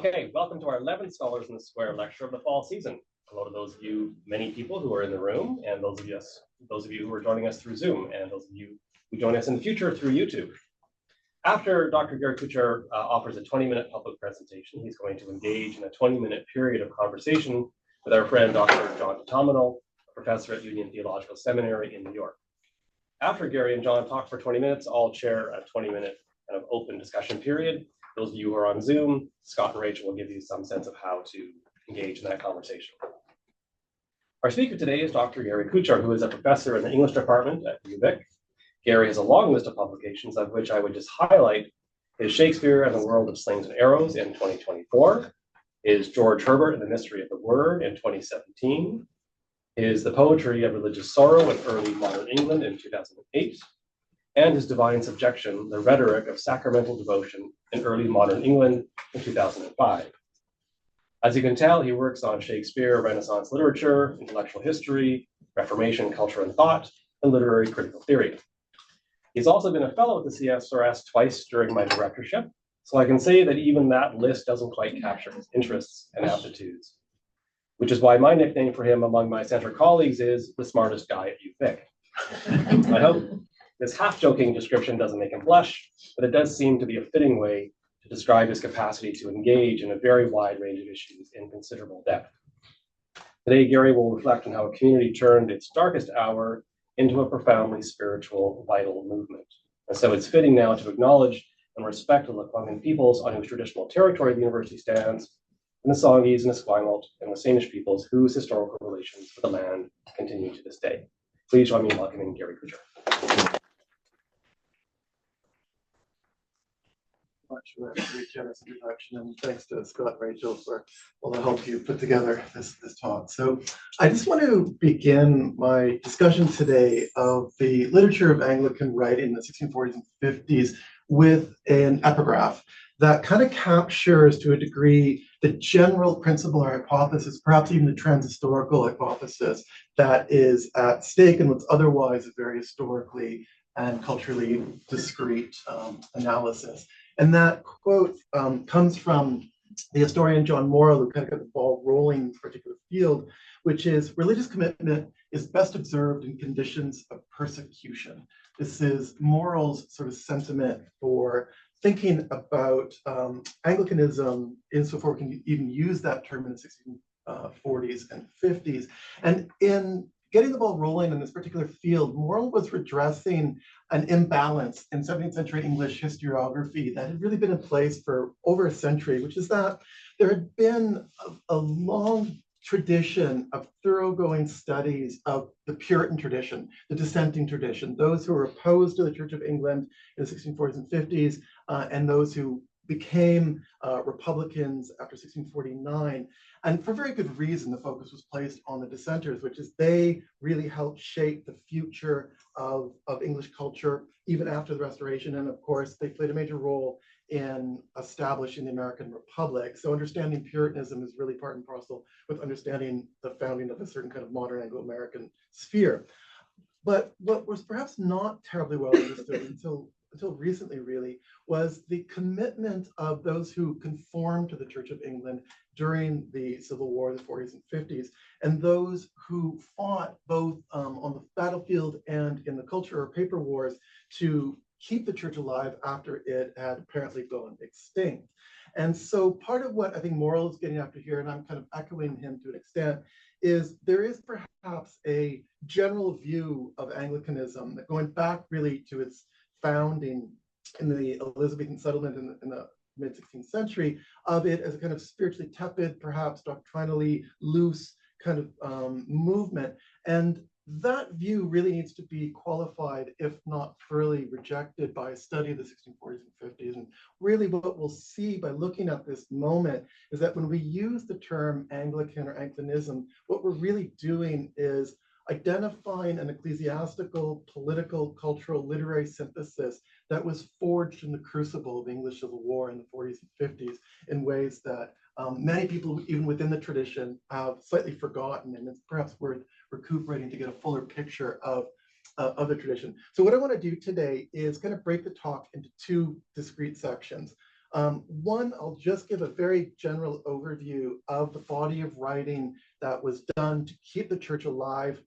Okay, welcome to our 11th Scholars in the Square lecture of the fall season. Hello to those of you, many people who are in the room, and those of you who are joining us through Zoom, and those of you who join us in the future through YouTube. After Dr. Gary Kuchar offers a 20-minute public presentation, he's going to engage in a 20-minute period of conversation with our friend Dr. John Tominal, a professor at Union Theological Seminary in New York. After Gary and John talk for 20 minutes, I'll chair a 20-minute kind of open discussion period. Those of you who are on Zoom, Scott and Rachel will give you some sense of how to engage in that conversation. Our speaker today is Dr. Gary Kuchar, who is a professor in the English department at UVic. Gary has a long list of publications, of which I would just highlight his Shakespeare and the World of Slings and Arrows in 2024, his George Herbert and the Mystery of the Word in 2017, his The Poetry of Religious Sorrow in Early Modern England in 2008, and his Divine Subjection, The Rhetoric of Sacramental Devotion in Early Modern England in 2005. As you can tell, he works on Shakespeare, Renaissance literature, intellectual history, Reformation, culture and thought, and literary critical theory. He's also been a fellow at the CSRS twice during my directorship, so I can say that even that list doesn't quite capture his interests and aptitudes, which is why my nickname for him among my center colleagues is the smartest guy at UVic. I hope this half-joking description doesn't make him blush, but it does seem to be a fitting way to describe his capacity to engage in a very wide range of issues in considerable depth. Today, Gary will reflect on how a community turned its darkest hour into a profoundly spiritual, vital movement. And so it's fitting now to acknowledge and respect the Lekwungen peoples on whose traditional territory the university stands, and the Songhees and Esquimalt and the Salish peoples whose historical relations with the land continue to this day. Please join me in welcoming Gary Kuchar. Much for that very generous introduction, and thanks to Scott and Rachel for all the help you put together this talk. So I just want to begin my discussion today of the literature of Anglican writing in the 1640s and 50s with an epigraph that kind of captures to a degree the general principle or hypothesis, perhaps even the transhistorical hypothesis that is at stake in what's otherwise a very historically and culturally discrete analysis. And that quote comes from the historian John Morrill, who kind of got the ball rolling in this particular field, which is religious commitment is best observed in conditions of persecution. This is Morrill's sort of sentiment for thinking about Anglicanism insofar we can even use that term in the 1640s and 50s. And in getting the ball rolling in this particular field, Morrill was redressing an imbalance in 17th century English historiography that had really been in place for over a century, which is that there had been a long tradition of thoroughgoing studies of the Puritan tradition, the dissenting tradition, those who were opposed to the Church of England in the 1640s and 50s, and those who became Republicans after 1649. And for very good reason, the focus was placed on the dissenters, which is they really helped shape the future of English culture, even after the Restoration. And of course, they played a major role in establishing the American Republic. So understanding Puritanism is really part and parcel with understanding the founding of a certain kind of modern Anglo-American sphere. But what was perhaps not terribly well understood until recently really was the commitment of those who conformed to the Church of England during the Civil War, the 40s and 50s, and those who fought both on the battlefield and in the culture or paper wars to keep the church alive after it had apparently gone extinct. And so part of what I think Morrill is getting after here, and I'm kind of echoing him to an extent, is there is perhaps a general view of Anglicanism that going back really to its founding in the Elizabethan settlement in the mid-16th century, of it as a kind of spiritually tepid, perhaps doctrinally loose kind of movement. And that view really needs to be qualified, if not thoroughly rejected, by a study of the 1640s and 50s. And really what we'll see by looking at this moment is that when we use the term Anglican or Anglicanism, what we're really doing is identifying an ecclesiastical, political, cultural, literary synthesis that was forged in the crucible of English Civil War in the 40s and 50s in ways that many people, even within the tradition, have slightly forgotten, and it's perhaps worth recuperating to get a fuller picture of the tradition. So what I want to do today is kind of break the talk into two discrete sections. One, I'll just give a very general overview of the body of writing that was done to keep the church alive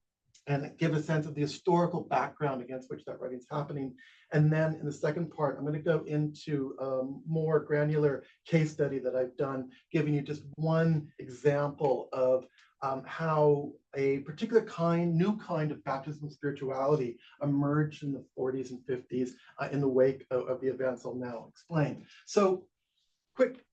and give a sense of the historical background against which that writing is happening. And then in the second part, I'm going to go into a more granular case study that I've done, giving you just one example of how a particular new kind of baptismal spirituality emerged in the 40s and 50s in the wake of the events I'll now explain. So, quick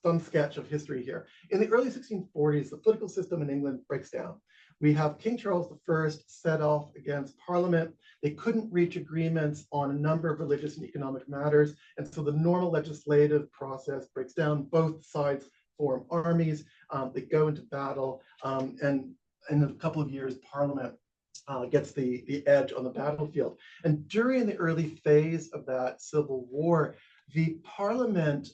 thumb sketch of history here. In the early 1640s, the political system in England breaks down. We have King Charles I set off against Parliament. They couldn't reach agreements on a number of religious and economic matters, and so the normal legislative process breaks down. Both sides form armies, they go into battle, and in a couple of years, Parliament gets the edge on the battlefield. And during the early phase of that civil war, the Parliament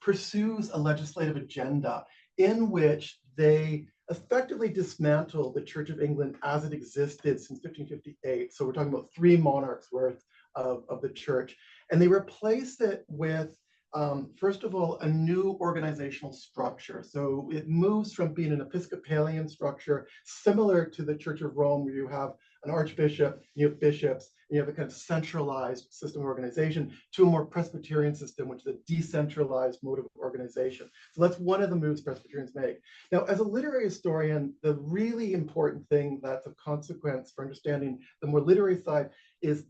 pursues a legislative agenda in which they effectively dismantle the Church of England as it existed since 1558. So we're talking about 3 monarchs worth of the church. And they replace it with, first of all, a new organizational structure. So it moves from being an Episcopalian structure, similar to the Church of Rome, where you have an archbishop, you have bishops, and you have a kind of centralized system of organization, to a more Presbyterian system, which is a decentralized mode of organization. So that's one of the moves Presbyterians make. Now, as a literary historian, the really important thing that's of consequence for understanding the more literary side is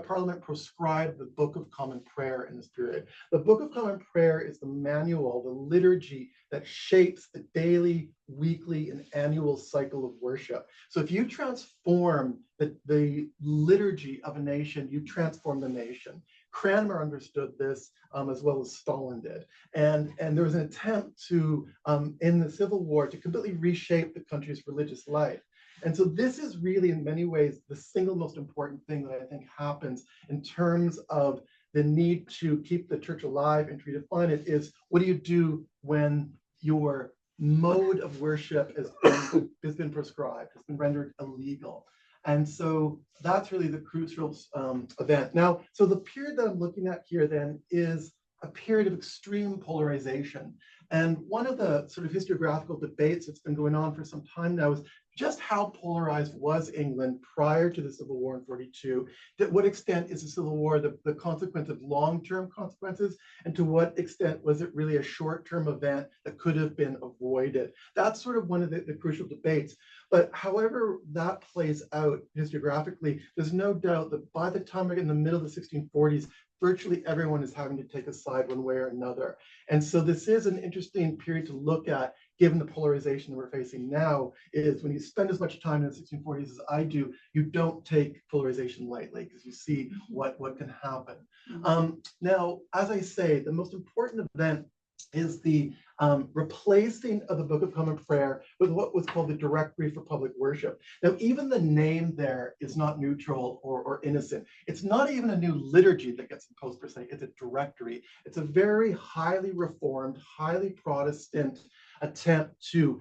Parliament prescribed the Book of Common Prayer in this period. The Book of Common Prayer is the manual, the liturgy that shapes the daily, weekly, and annual cycle of worship. So if you transform the liturgy of a nation, you transform the nation. Cranmer understood this as well as Stalin did. And there was an attempt to, in the Civil War, to completely reshape the country's religious life. And so this is really, in many ways, the single most important thing that I think happens in terms of the need to keep the church alive and to redefine it is, what do you do when your mode of worship has been prescribed, has been rendered illegal? And so that's really the crucial event. Now, so the period that I'm looking at here then is a period of extreme polarization. And one of the sort of historiographical debates that's been going on for some time now is just how polarized was England prior to the Civil War in 42? To what extent is the Civil War the consequence of long-term consequences? And to what extent was it really a short-term event that could have been avoided? That's sort of one of the crucial debates. But however that plays out historiographically, there's no doubt that by the time we're in the middle of the 1640s, virtually everyone is having to take a side one way or another. And so this is an interesting period to look at, given the polarization that we're facing now, is when you spend as much time in the 1640s as I do, you don't take polarization lightly because you see what can happen. Now, as I say, the most important event is the replacing of the Book of Common Prayer with what was called the Directory for Public Worship. Now, even the name there is not neutral or innocent. It's not even a new liturgy that gets imposed per se. It's a directory. It's a very highly reformed, highly Protestant attempt to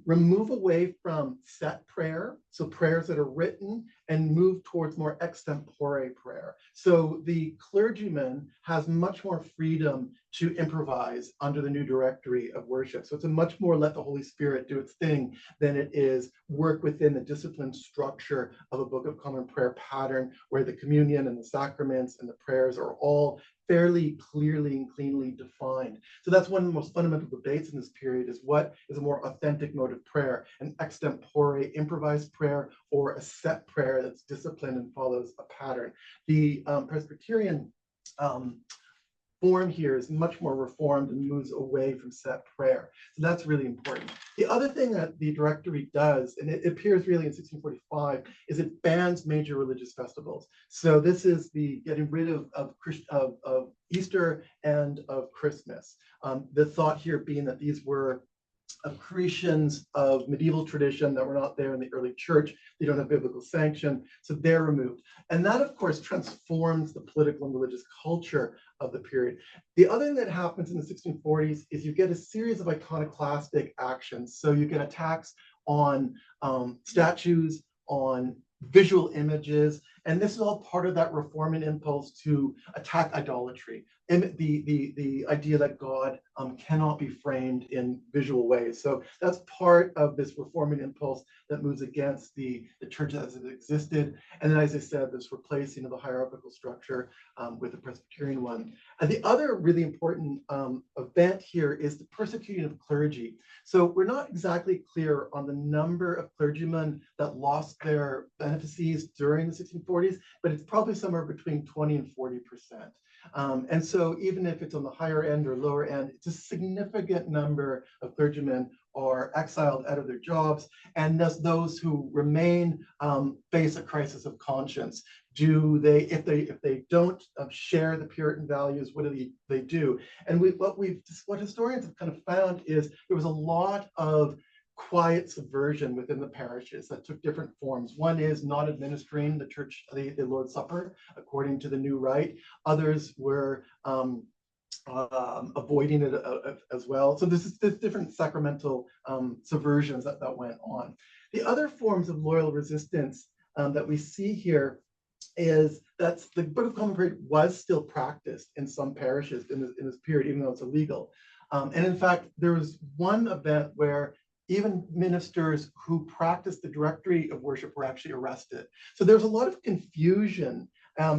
remove away from set prayer, so prayers that are written, and move towards more extempore prayer. So the clergyman has much more freedom to improvise under the new directory of worship. So it's a much more let the Holy Spirit do its thing than it is work within the disciplined structure of a Book of Common Prayer pattern, where the communion and the sacraments and the prayers are all fairly clearly and cleanly defined. So that's one of the most fundamental debates in this period, is what is a more authentic mode of prayer, an extempore improvised prayer, or a set prayer that's disciplined and follows a pattern. The Presbyterian form here is much more reformed and moves away from set prayer. So that's really important. The other thing that the directory does, and it appears really in 1645, is it bans major religious festivals. So this is the getting rid of Easter and of Christmas. The thought here being that these were accretions of medieval tradition that were not there in the early church. They don't have biblical sanction, so they're removed. And that, of course, transforms the political and religious culture of the period. The other thing that happens in the 1640s is you get a series of iconoclastic actions. So you get attacks on statues, on visual images, And this is all part of that reforming impulse to attack idolatry, and the idea that God cannot be framed in visual ways. So that's part of this reforming impulse that moves against the church as it existed. And then, as I said, this replacing of the hierarchical structure with the Presbyterian one. And the other really important event here is the persecuting of clergy. So we're not exactly clear on the number of clergymen that lost their benefices during the 1640s, but it's probably somewhere between 20 and 40%. And so even if it's on the higher end or lower end, it's a significant number of clergymen are exiled out of their jobs, and thus those who remain face a crisis of conscience. Do they, if they don't share the Puritan values, what do they do? And what historians have kind of found is there was a lot of quiet subversion within the parishes that took different forms. One is not administering the church, the Lord's Supper, according to the new rite. Others were avoiding it as well. So there's different sacramental subversions that went on. The other forms of loyal resistance that we see here is that the Book of Common Prayer was still practiced in some parishes in this period, even though it's illegal. And in fact, there was one event where even ministers who practiced the directory of worship were actually arrested. So there's a lot of confusion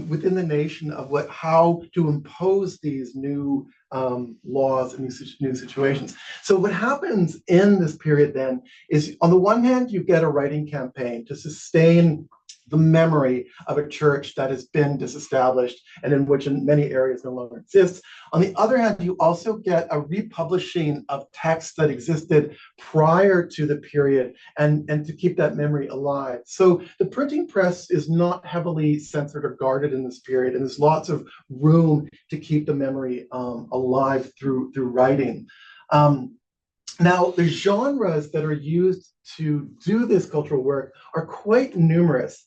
within the nation of how to impose these new laws and new situations. So what happens in this period then is, on the one hand, you get a writing campaign to sustain the memory of a church that has been disestablished and in which in many areas no longer exists. On the other hand, you also get a republishing of texts that existed prior to the period and to keep that memory alive. So the printing press is not heavily censored or guarded in this period, and there's lots of room to keep the memory alive through writing. Now, the genres that are used to do this cultural work are quite numerous.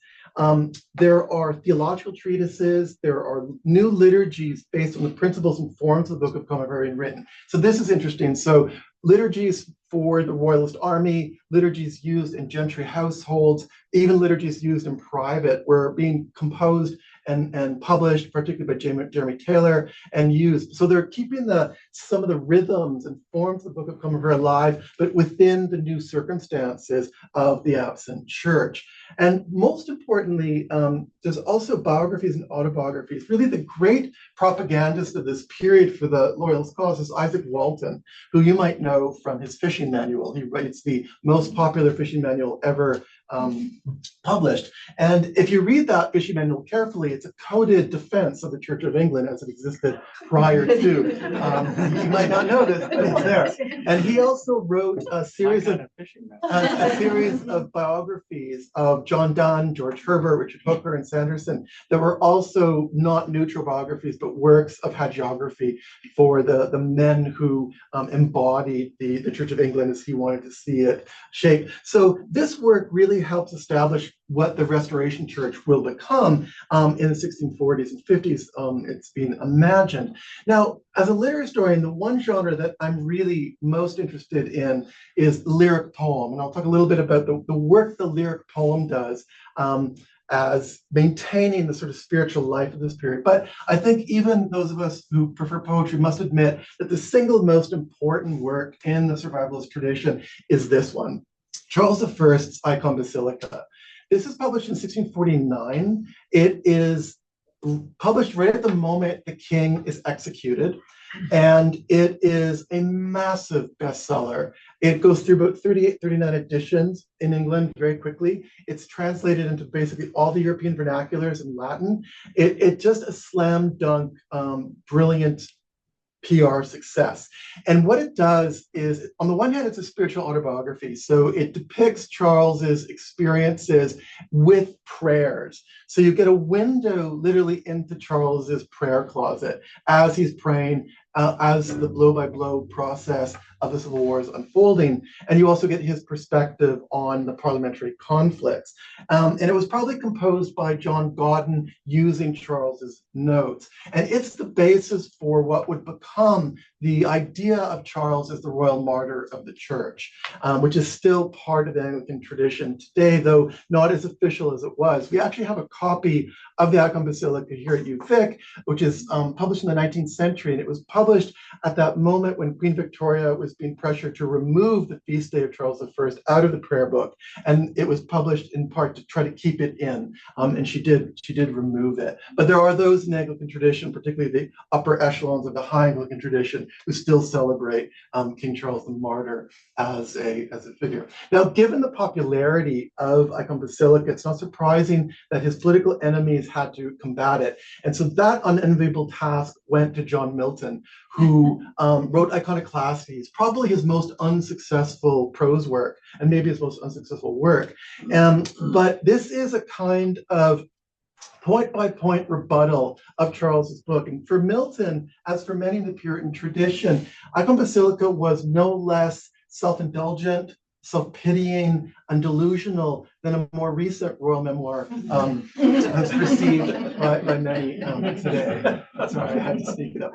There are theological treatises, there are new liturgies based on the principles and forms of the Book of Common Prayer written. So this is interesting. So liturgies for the Royalist Army, liturgies used in gentry households, even liturgies used in private were being composed and published, particularly by Jeremy Taylor, and used. So they're keeping some of the rhythms and forms of the Book of Common Prayer alive, but within the new circumstances of the absent church. And most importantly, there's also biographies and autobiographies. Really, the great propagandist of this period for the Loyalist cause is Isaac Walton, who you might know from his fishing manual. He writes the most popular fishing manual ever published. And if you read that fishing manual carefully, it's a coded defense of the Church of England as it existed prior to. You might not know this, but it's there. And he also wrote a series of biographies of John Donne, George Herbert, Richard Hooker, and Sanderson that were also not neutral biographies, but works of hagiography for the men who embodied the Church of England as he wanted to see it shaped. So this work really helps establish what the Restoration Church will become in the 1640s and 50s. It's been imagined. Now, as a literary historian, the one genre that I'm really most interested in is lyric poem. And I'll talk a little bit about the work the lyric poem does as maintaining the sort of spiritual life of this period. But I think even those of us who prefer poetry must admit that the single most important work in the survivalist tradition is this one, Charles I's Icon Basilica. This is published in 1649. It is published right at the moment the king is executed, and it is a massive bestseller. It goes through about 38, 39 editions in England very quickly. It's translated into basically all the European vernaculars in Latin. It's just a slam dunk, brilliant PR success. And what it does is, on the one hand, it's a spiritual autobiography. So it depicts Charles's experiences with prayers. So you get a window literally into Charles's prayer closet as he's praying, as the blow-by-blow process of the Civil War is unfolding. And you also get his perspective on the parliamentary conflicts. And it was probably composed by John Godden using Charles's notes. And it's the basis for what would become the idea of Charles as the royal martyr of the church, which is still part of the Anglican tradition today, though not as official as it was. We actually have a copy of the Icon Basilica here at UVic, which is published in the 19th century, and it was published at that moment when Queen Victoria was being pressured to remove the feast day of Charles I out of the prayer book, and it was published in part to try to keep it in, and she did remove it. But there are those in the Anglican tradition, particularly the upper echelons of the high Anglican tradition, who still celebrate King Charles the Martyr as a figure. Now, given the popularity of Icon Basilica, it's not surprising that his political enemies had to combat it. And so that unenviable task went to John Milton, who wrote Iconoclastes, probably his most unsuccessful prose work, and maybe his most unsuccessful work. But this is a kind of point-by-point rebuttal of Charles's book. And for Milton, as for many in the Puritan tradition, Icon Basilica was no less self-indulgent, self-pitying, and delusional than a more recent royal memoir as perceived by many today. Sorry, I had to speak it up.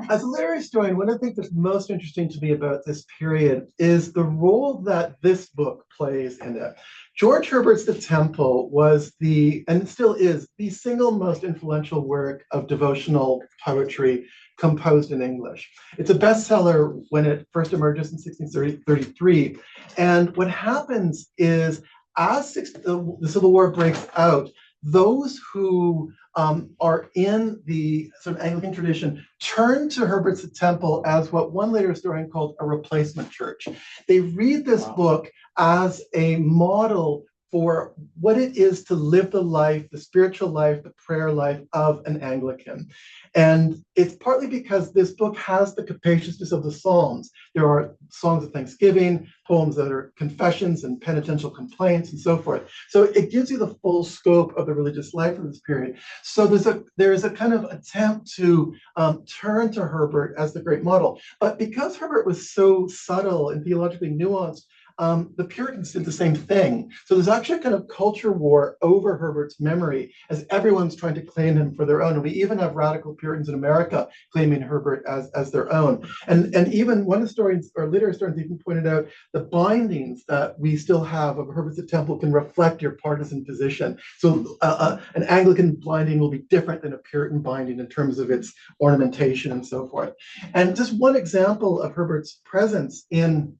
As a literary historian, one of the things that's most interesting to me about this period is the role that this book plays in it. George Herbert's The Temple was and still is, the single most influential work of devotional poetry composed in English. It's a bestseller when it first emerges in 1633. And what happens is, as the Civil War breaks out, those who are in the sort of Anglican tradition turn to Herbert's The Temple as what one later historian called a replacement church. They read this book as a model for what it is to live the life, the spiritual life, the prayer life of an Anglican. And it's partly because this book has the capaciousness of the Psalms. There are songs of thanksgiving, poems that are confessions and penitential complaints and so forth. So it gives you the full scope of the religious life of this period. So there is a kind of attempt to turn to Herbert as the great model. But because Herbert was so subtle and theologically nuanced, the Puritans did the same thing. So there's actually a kind of culture war over Herbert's memory as everyone's trying to claim him for their own. And we even have radical Puritans in America claiming Herbert as their own. And even one historians, or literary historians, even pointed out the bindings that we still have of Herbert's The Temple can reflect your partisan position. So an Anglican binding will be different than a Puritan binding in terms of its ornamentation and so forth. And just one example of Herbert's presence in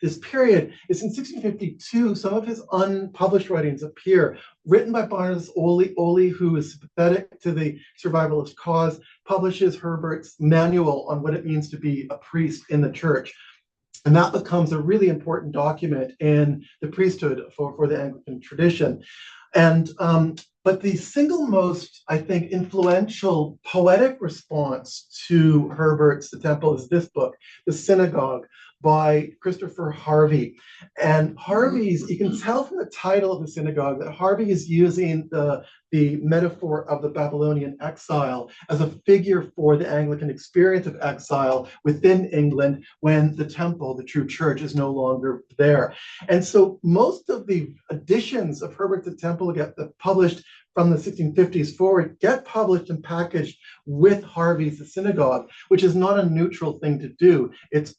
this period is in 1652, some of his unpublished writings appear, written by Barnabas Oley, who is sympathetic to the survivalist cause, publishes Herbert's manual on what it means to be a priest in the church. And that becomes a really important document in the priesthood for the Anglican tradition. And but the single most, I think, influential poetic response to Herbert's The Temple is this book, The Synagogue, by Christopher Harvey. And Harvey's, you can tell from the title of The Synagogue that Harvey is using the metaphor of the Babylonian exile as a figure for the Anglican experience of exile within England when the temple, the true church, is no longer there. And so most of the editions of Herbert the Temple get published from the 1650s forward, get published and packaged with Harvey's The Synagogue, which is not a neutral thing to do. It's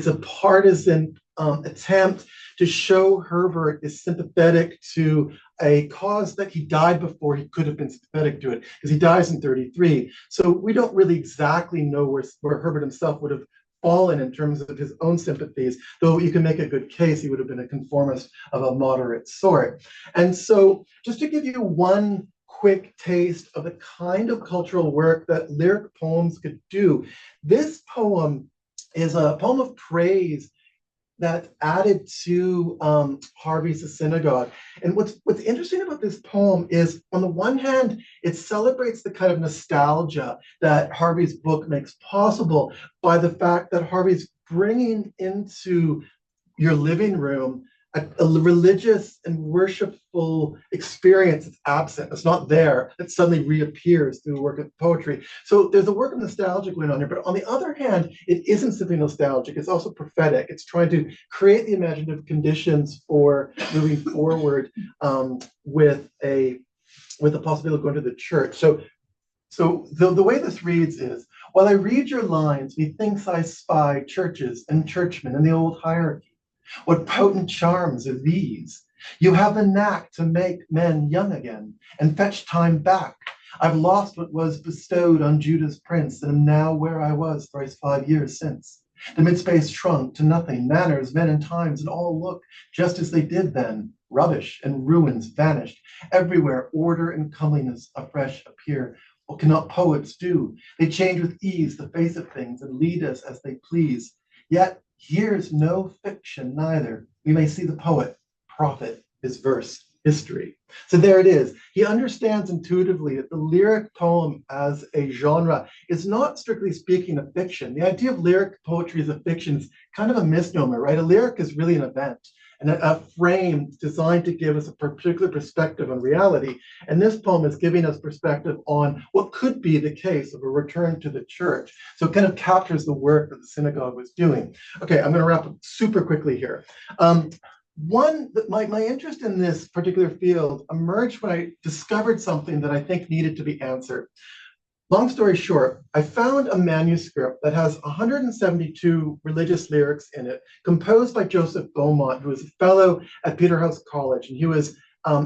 a partisan attempt to show Herbert is sympathetic to a cause that he died before he could have been sympathetic to it, because he dies in 33. So we don't really exactly know where Herbert himself would have fallen in terms of his own sympathies, though you can make a good case he would have been a conformist of a moderate sort. And so just to give you one quick taste of the kind of cultural work that lyric poems could do, this poem is a poem of praise that's added to Harvey's The Synagogue. And what's interesting about this poem is, on the one hand, it celebrates the kind of nostalgia that Harvey's book makes possible by the fact that Harvey's bringing into your living room a religious and worshipful experience that's absent, that's not there, that suddenly reappears through the work of poetry. So there's a work of nostalgia going on here, but on the other hand, it isn't simply nostalgic, it's also prophetic. It's trying to create the imaginative conditions for moving forward with a possibility of going to the church. So So the way this reads is, while I read your lines, methinks I spy churches and churchmen in the old hierarchy. What potent charms are these? You have the knack to make men young again and fetch time back. I've lost what was bestowed on Judah's prince, and am now where I was thrice 5 years since. The mid-space shrunk to nothing, manners, men, and times, and all look just as they did then. Rubbish and ruins vanished. Everywhere order and comeliness afresh appear. What cannot poets do? They change with ease the face of things and lead us as they please. Yet here's no fiction neither. We may see the poet, prophet, his verse, history. So there it is. He understands intuitively that the lyric poem as a genre is not strictly speaking a fiction. The idea of lyric poetry as a fiction is kind of a misnomer, right? A lyric is really an event and a frame designed to give us a particular perspective on reality. And this poem is giving us perspective on what could be the case of a return to the church. So it kind of captures the work that the synagogue was doing. Okay, I'm going to wrap up super quickly here. My interest in this particular field emerged when I discovered something that I think needed to be answered. Long story short, I found a manuscript that has 172 religious lyrics in it, composed by Joseph Beaumont, who was a fellow at Peterhouse College, and he was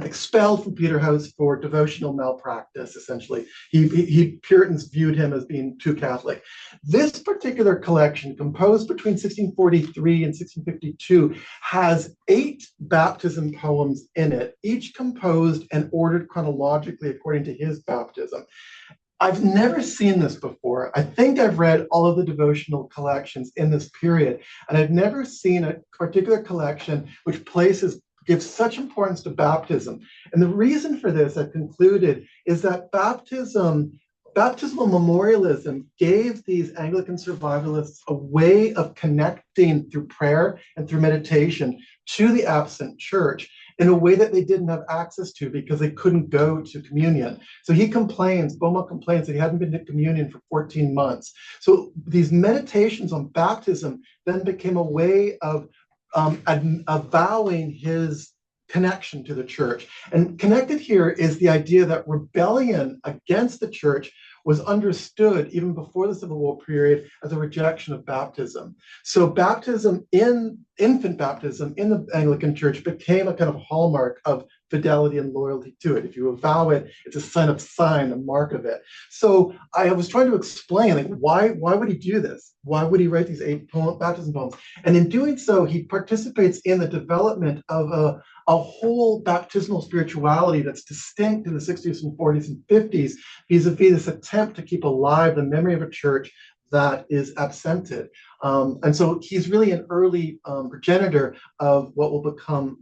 expelled from Peterhouse for devotional malpractice, essentially. Puritans viewed him as being too Catholic. This particular collection, composed between 1643 and 1652, has 8 baptism poems in it, each composed and ordered chronologically according to his baptism. I've never seen this before. I think I've read all of the devotional collections in this period, and I've never seen a particular collection which gives such importance to baptism. And the reason for this, I've concluded, is that baptismal memorialism gave these Anglican survivalists a way of connecting through prayer and through meditation to the absent church in a way that they didn't have access to because they couldn't go to communion. So Beaumont complains that he hadn't been to communion for 14 months. So these meditations on baptism then became a way of avowing his connection to the church. And connected here is the idea that rebellion against the church was understood even before the Civil War period as a rejection of baptism. So infant baptism in the Anglican Church became a kind of hallmark of fidelity and loyalty to it. If you avow it, it's a sign, a mark of it. So I was trying to explain, like, why would he do this? Why would he write these 8 baptism poems? And in doing so, he participates in the development of a whole baptismal spirituality that's distinct in the 60s and 40s and 50s, vis-a-vis this attempt to keep alive the memory of a church that is absented. And so he's really an early progenitor of what will become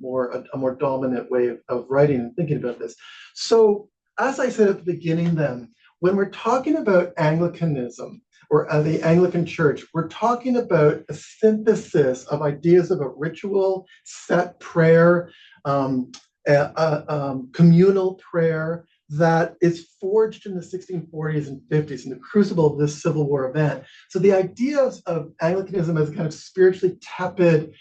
a more dominant way of writing and thinking about this. So as I said at the beginning then, when we're talking about Anglicanism, or the Anglican Church, we're talking about a synthesis of ideas of a ritual, set prayer, communal prayer that is forged in the 1640s and 50s in the crucible of this Civil War event. So the ideas of Anglicanism as a kind of spiritually tepid,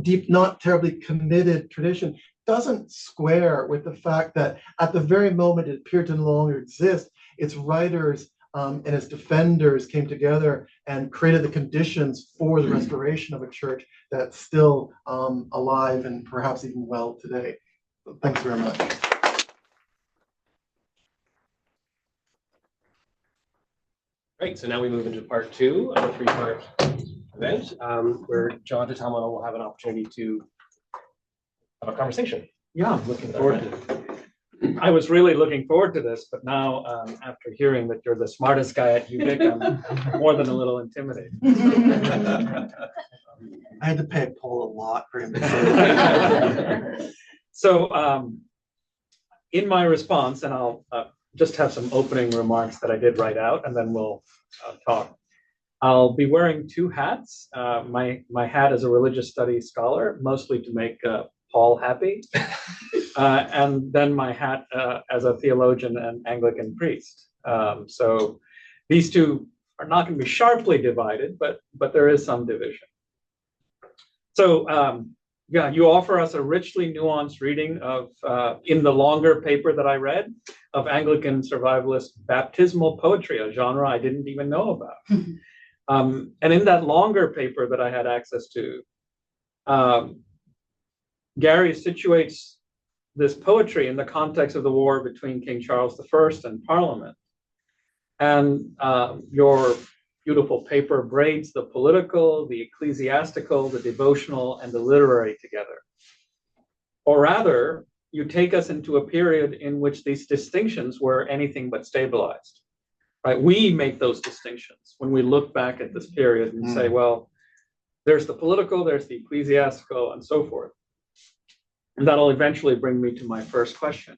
deep, not terribly committed tradition doesn't square with the fact that at the very moment it appeared to no longer exist, its writers and its defenders came together and created the conditions for the restoration of a church that's still alive and perhaps even well today. So thanks very much. Great, so now we move into part 2 of a 3-part event where John Tatamano will have an opportunity to have a conversation. Yeah, I'm looking forward to it. I was really looking forward to this, but now after hearing that you're the smartest guy at UVic, I'm more than a little intimidated. I had to pay a poll a lot for him to say that. So in my response, and I'll just have some opening remarks that I did write out, and then we'll talk. I'll be wearing 2 hats. My hat as a religious studies scholar, mostly to make Paul happy, and then my hat as a theologian and Anglican priest. So these two are not going to be sharply divided, but there is some division. So yeah, you offer us a richly nuanced reading of, in the longer paper that I read, of Anglican survivalist baptismal poetry, a genre I didn't even know about. And in that longer paper that I had access to, Gary situates this poetry in the context of the war between King Charles I and Parliament. And your beautiful paper braids the political, the ecclesiastical, the devotional, and the literary together. Or rather, you take us into a period in which these distinctions were anything but stabilized. Right? We make those distinctions when we look back at this period and say, well, there's the political, there's the ecclesiastical, and so forth. And that'll eventually bring me to my first question.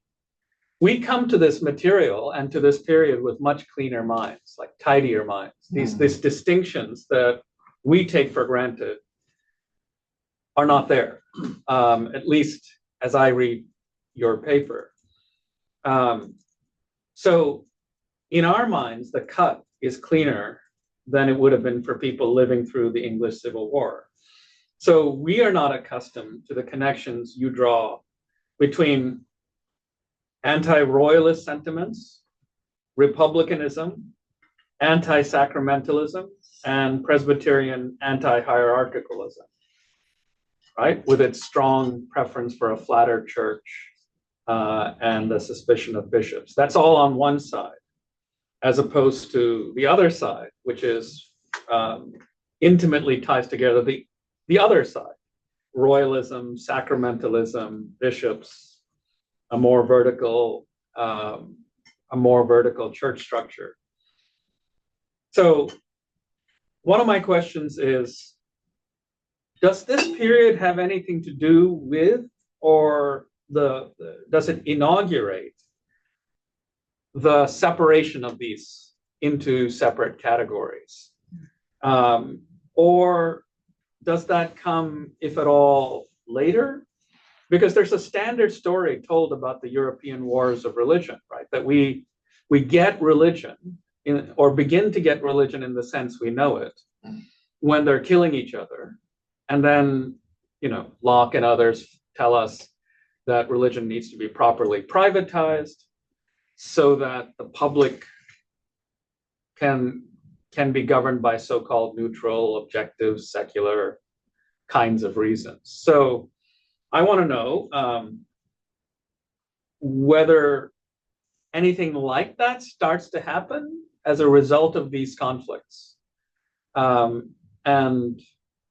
We come to this material and to this period with much cleaner minds, like tidier minds. These distinctions that we take for granted are not there, at least as I read your paper. So in our minds, the cut is cleaner than it would have been for people living through the English Civil War. So we are not accustomed to the connections you draw between anti-royalist sentiments, republicanism, anti-sacramentalism, and Presbyterian anti-hierarchicalism, right? With its strong preference for a flatter church and the suspicion of bishops. That's all on one side, as opposed to the other side, which is intimately ties together the other side, royalism, sacramentalism, bishops, a more vertical church structure. So one of my questions is, does this period have anything to do with, or does it inaugurate the separation of these into separate categories? Or does that come, if at all, later? Because there's a standard story told about the European wars of religion, right? That we get religion, or begin to get religion in the sense we know it, when they're killing each other. And then, Locke and others tell us that religion needs to be properly privatized so that the public can be governed by so-called neutral, objective, secular kinds of reasons. So I want to know whether anything like that starts to happen as a result of these conflicts, and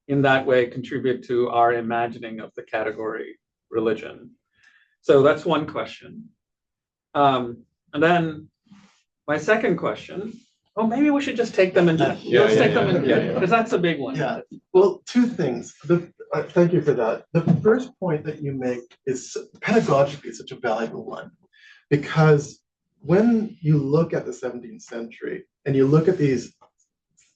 in that way contribute to our imagining of the category religion. So that's one question. And then my second question, maybe we should just take them into, because that's a big one. Yeah, well, two things. Thank you for that. The first point that you make is pedagogically such a valuable one, because when you look at the 17th century and you look at these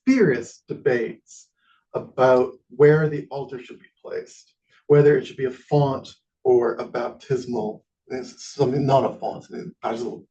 furious debates about where the altar should be placed, whether it should be a font or a baptismal, something not a font, baptismal,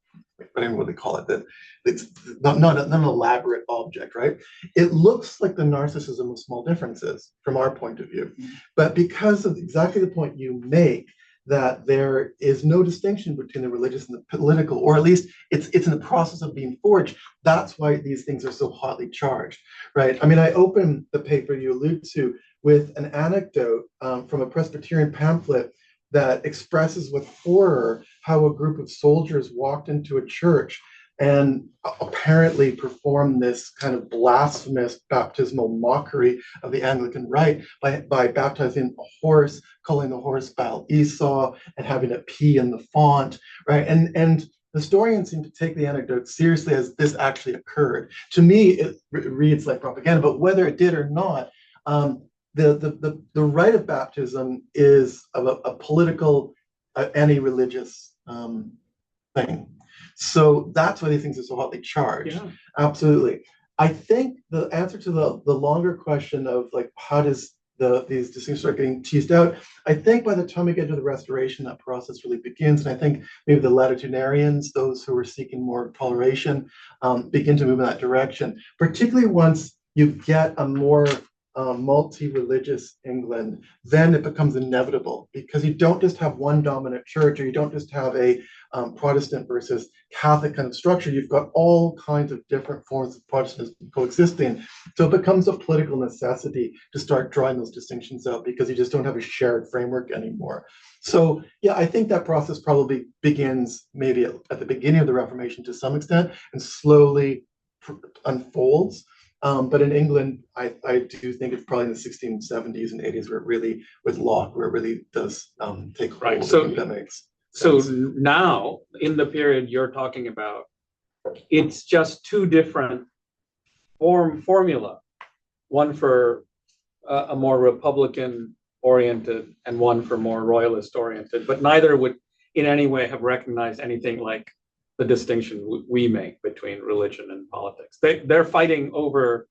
whatever what they call it, it's not an elaborate object, right? It looks like the narcissism of small differences from our point of view. But because of exactly the point you make, that there is no distinction between the religious and the political, or at least it's in the process of being forged. That's why these things are so hotly charged, right? I mean, I open the paper you allude to with an anecdote from a Presbyterian pamphlet that expresses with horror how a group of soldiers walked into a church and apparently performed this kind of blasphemous baptismal mockery of the Anglican rite by baptizing a horse, calling the horse Baal Esau, and having it pee in the font, right? And historians seem to take the anecdote seriously as this actually occurred. To me, it reads like propaganda, but whether it did or not, the rite of baptism is a political, anti-religious thing. So that's why these things are so hotly charged. Yeah. Absolutely. I think the answer to the longer question of like, how does these distinctions start getting teased out? I think by the time we get to the Restoration, that process really begins. And I think maybe the latitudinarians, those who are seeking more toleration, begin to move in that direction, particularly once you get a more multi-religious England, then it becomes inevitable because you don't just have one dominant church, or you don't just have a Protestant versus Catholic kind of structure. You've got all kinds of different forms of Protestantism coexisting. So it becomes a political necessity to start drawing those distinctions out because you just don't have a shared framework anymore. So yeah, I think that process probably begins maybe at the beginning of the Reformation to some extent and slowly unfolds. But in England, I do think it's probably in the 1670s and 80s where it really, with Locke, where it really does take hold. Right. So that makes so sense. now, in the period you're talking about, it's just two different formula, one for a more Republican oriented and one for more royalist oriented, but neither would in any way have recognized anything like the distinction we make between religion and politics. They're fighting over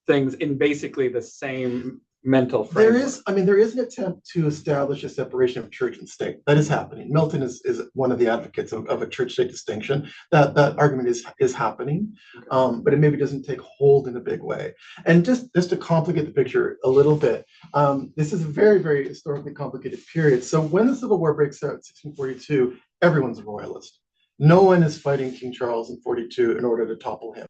things in basically the same mental framework. There is an attempt to establish a separation of church and state. That is happening. Milton is one of the advocates of a church-state distinction. That argument is happening, but it maybe doesn't take hold in a big way. And just to complicate the picture a little bit, this is a very, very historically complicated period. So when the Civil War breaks out in 1642, everyone's a royalist. No one is fighting King Charles in 42 in order to topple him.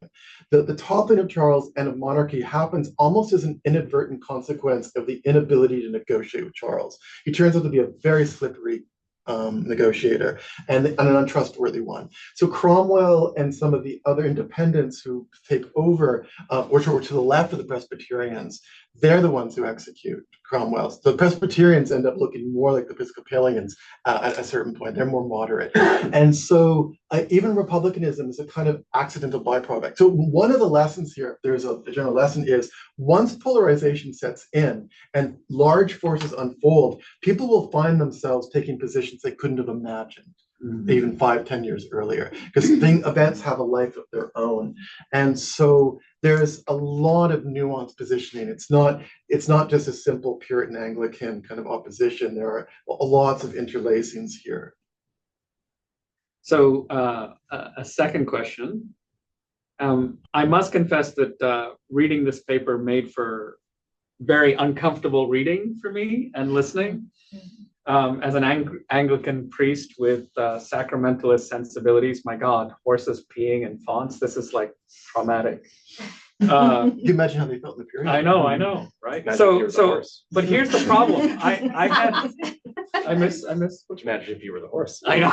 The toppling of Charles and of monarchy happens almost as an inadvertent consequence of the inability to negotiate with Charles. He turns out to be a very slippery negotiator and an untrustworthy one. So Cromwell and some of the other independents who take over, which are to the left of the Presbyterians, they're the ones who execute Cromwell. So the Presbyterians end up looking more like the Episcopalians at a certain point. They're more moderate. And so even republicanism is a kind of accidental byproduct. So one of the lessons here, if there's a general lesson, is once polarization sets in and large forces unfold, people will find themselves taking positions they couldn't have imagined. Even 5-10 years earlier, because events have a life of their own. And so there's a lot of nuanced positioning. It's not just a simple Puritan Anglican kind of opposition. There are lots of interlacings here. So a second question. I must confess that reading this paper made for very uncomfortable reading for me and listening. As an Anglican priest with sacramentalist sensibilities, my God, horses peeing in fonts, this is like traumatic. Can you imagine how they felt in the period? I know, right? But here's the problem. I miss. Which imagine if you were the horse. I know.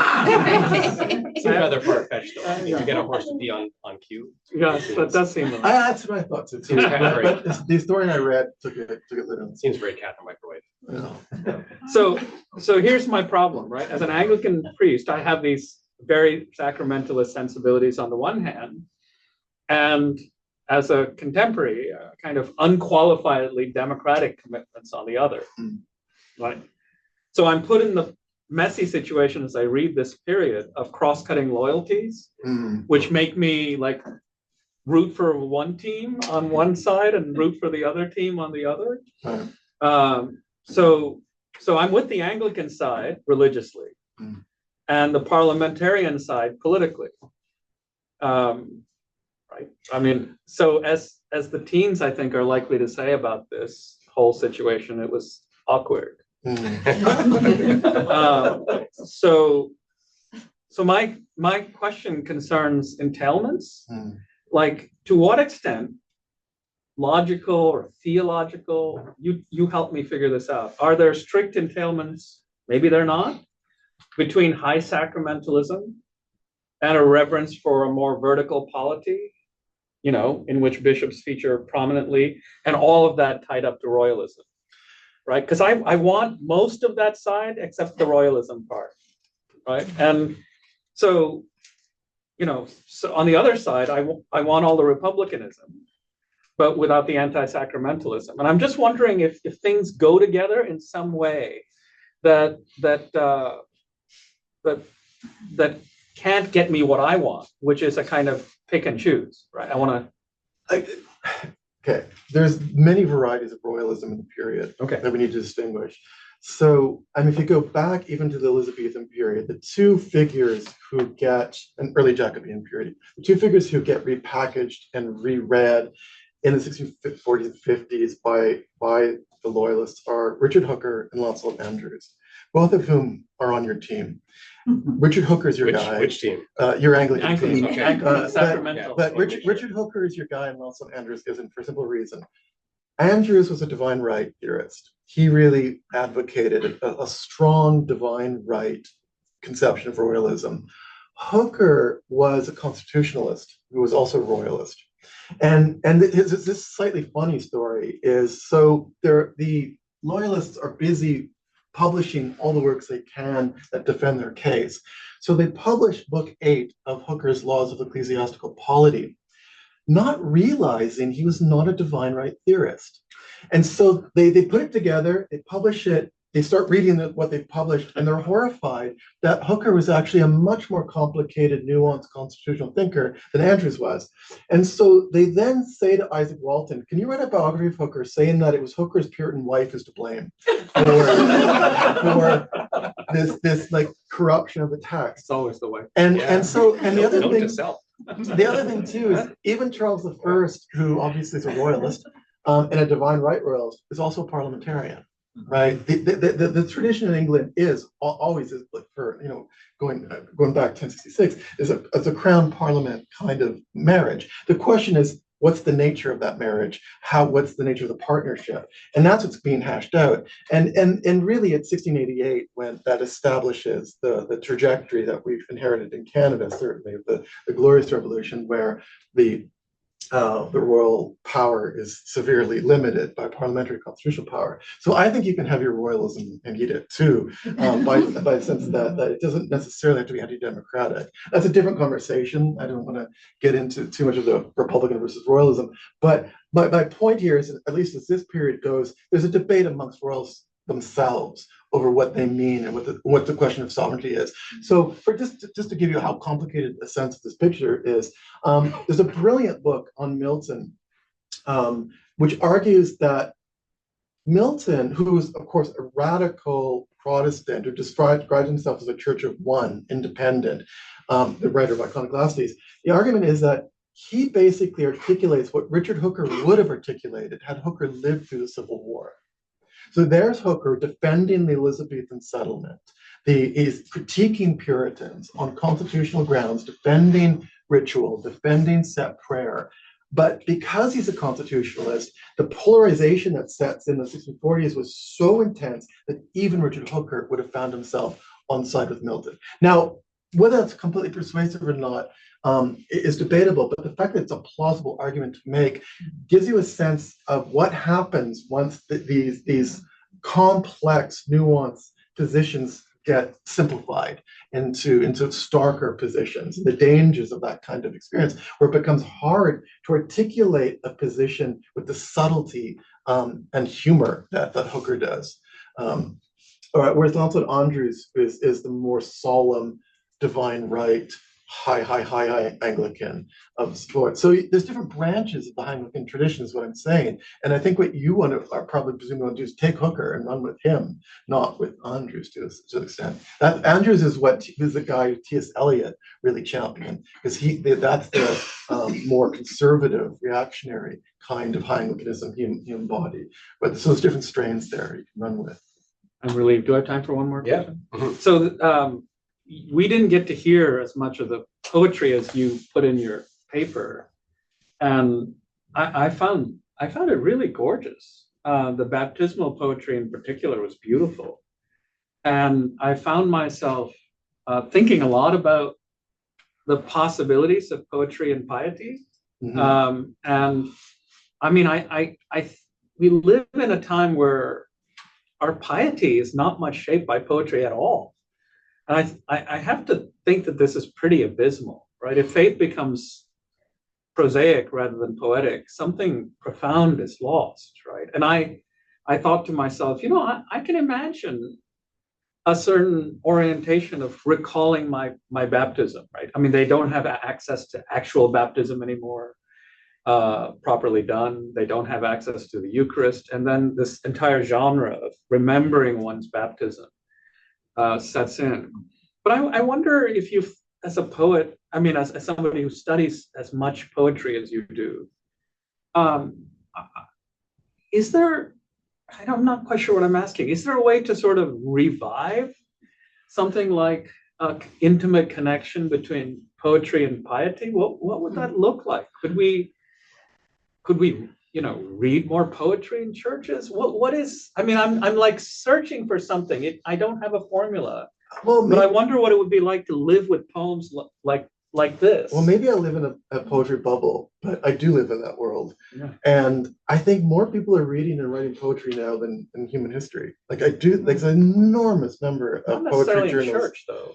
Seems rather far-fetched though. You get a horse to be on cue. Yes, that does seem. That's what I thought too. But the historian I read took it literally. Seems very cat in the microwave. So here's my problem, right? As an Anglican priest, I have these very sacramentalist sensibilities on the one hand, and as a contemporary, kind of unqualifiedly democratic commitments on the other, right? So I'm put in the messy situation as I read this period of cross-cutting loyalties, which make me like root for one team on one side and root for the other team on the other. So I'm with the Anglican side religiously, and the parliamentarian side politically. Right. I mean, so as the teens, I think, are likely to say about this whole situation, it was awkward. So my question concerns entailments. Like, to what extent, logical or theological, you help me figure this out. Are there strict entailments? Maybe they're not, between high sacramentalism and a reverence for a more vertical polity, you know, in which bishops feature prominently, and all of that tied up to royalism, right? Because I want most of that side except the royalism part, right? And so, you know, so on the other side, I want all the republicanism, but without the anti-sacramentalism. And I'm just wondering if things go together in some way that can't get me what I want, which is a kind of pick and choose, right? I want to. Okay, there's many varieties of royalism in the period that we need to distinguish. So, I mean, if you go back even to the Elizabethan period, the two figures who get, an early Jacobean period, the two figures who get repackaged and reread in the 1640s and 50s by the Loyalists are Richard Hooker and Lancelot Andrewes, both of whom are on your team. Richard Hooker is your guy. Which team? Your Anglican Anglican, team. okay. Uh, Sacramental. But Richard Hooker is your guy and Lancelot Andrewes isn't, for a simple reason. Andrewes was a divine right theorist. He really advocated a strong divine right conception of royalism. Hooker was a constitutionalist who was also a royalist. And this slightly funny story is, so the Loyalists are busy publishing all the works they can that defend their case. So they published book 8 of Hooker's Laws of Ecclesiastical Polity, not realizing he was not a divine right theorist. And so they put it together, they publish it, they start reading what they've published, and they're horrified that Hooker was actually a much more complicated, nuanced constitutional thinker than Andrewes was. And so they then say to Isaac Walton, can you write a biography of Hooker saying that it was Hooker's Puritan wife who's to blame for this like corruption of the text? It's always the way. And the other Note thing, to self. the other thing too is even Charles I, who obviously is a royalist and a divine right royalist, is also a parliamentarian. Right, the tradition in England is always is like for going back 1066 is a crown parliament kind of marriage. The question is, what's the nature of that marriage? What's the nature of the partnership? And that's what's being hashed out. And really, it's 1688 when that establishes the trajectory that we've inherited in Canada, certainly of the Glorious Revolution, where the royal power is severely limited by parliamentary constitutional power. So I think you can have your royalism and eat it too, by the sense that it doesn't necessarily have to be anti-democratic. That's a different conversation. I don't want to get into too much of the Republican versus royalism. But my point here is, at least as this period goes, there's a debate amongst royals themselves over what they mean and what the question of sovereignty is. So for just to give you how complicated a sense of this picture is, there's a brilliant book on Milton, which argues that Milton, who is of course a radical Protestant who described himself as a church of one, independent, the writer of Iconoclastes, the argument is that he basically articulates what Richard Hooker would have articulated had Hooker lived through the Civil War. So there's Hooker defending the Elizabethan settlement. He's critiquing Puritans on constitutional grounds, defending ritual, defending set prayer. But because he's a constitutionalist, the polarization that sets in the 1640s was so intense that even Richard Hooker would have found himself on side with Milton. Now, whether that's completely persuasive or not is debatable, but the fact that it's a plausible argument to make gives you a sense of what happens once these complex, nuanced positions get simplified into starker positions, the dangers of that kind of experience, where it becomes hard to articulate a position with the subtlety and humor that Hooker does. All right, whereas Lancelot Andrewes is the more solemn, divine right, high Anglican of support. So there's different branches of the Anglican tradition is what I'm saying. And I think what you want to, or probably presume you want to do, is take Hooker and run with him, not with Andrewes to an extent. That Andrewes is the guy who T.S. Eliot really championed, because that's the more conservative, reactionary kind of high Anglicanism he embodied. But so there's different strains there you can run with. I'm relieved. Do I have time for one more Yeah. question? So we didn't get to hear as much of the poetry as you put in your paper, and I found it really gorgeous. The baptismal poetry in particular was beautiful, and I found myself thinking a lot about the possibilities of poetry and piety. Mm-hmm. And I mean, we live in a time where our piety is not much shaped by poetry at all. And I have to think that this is pretty abysmal, right? If faith becomes prosaic rather than poetic, something profound is lost, right? And I thought to myself, I can imagine a certain orientation of recalling my baptism, right? I mean, they don't have access to actual baptism anymore, properly done. They don't have access to the Eucharist. And then this entire genre of remembering one's baptism sets in. But I wonder if you, as a poet, I mean, as somebody who studies as much poetry as you do, Um, is there, I'm not quite sure what I'm asking. Is there a way to sort of revive something like an intimate connection between poetry and piety? What would that look like? Could we, read more poetry in churches? What is, I mean, I'm like searching for something. I don't have a formula, Well, but I wonder what it would be like to live with poems like this. Well, maybe I live in a poetry bubble, but I do live in that world. Yeah. And I think more people are reading and writing poetry now than in human history. Like I do, like an enormous number of Not poetry necessarily in journals. church, though.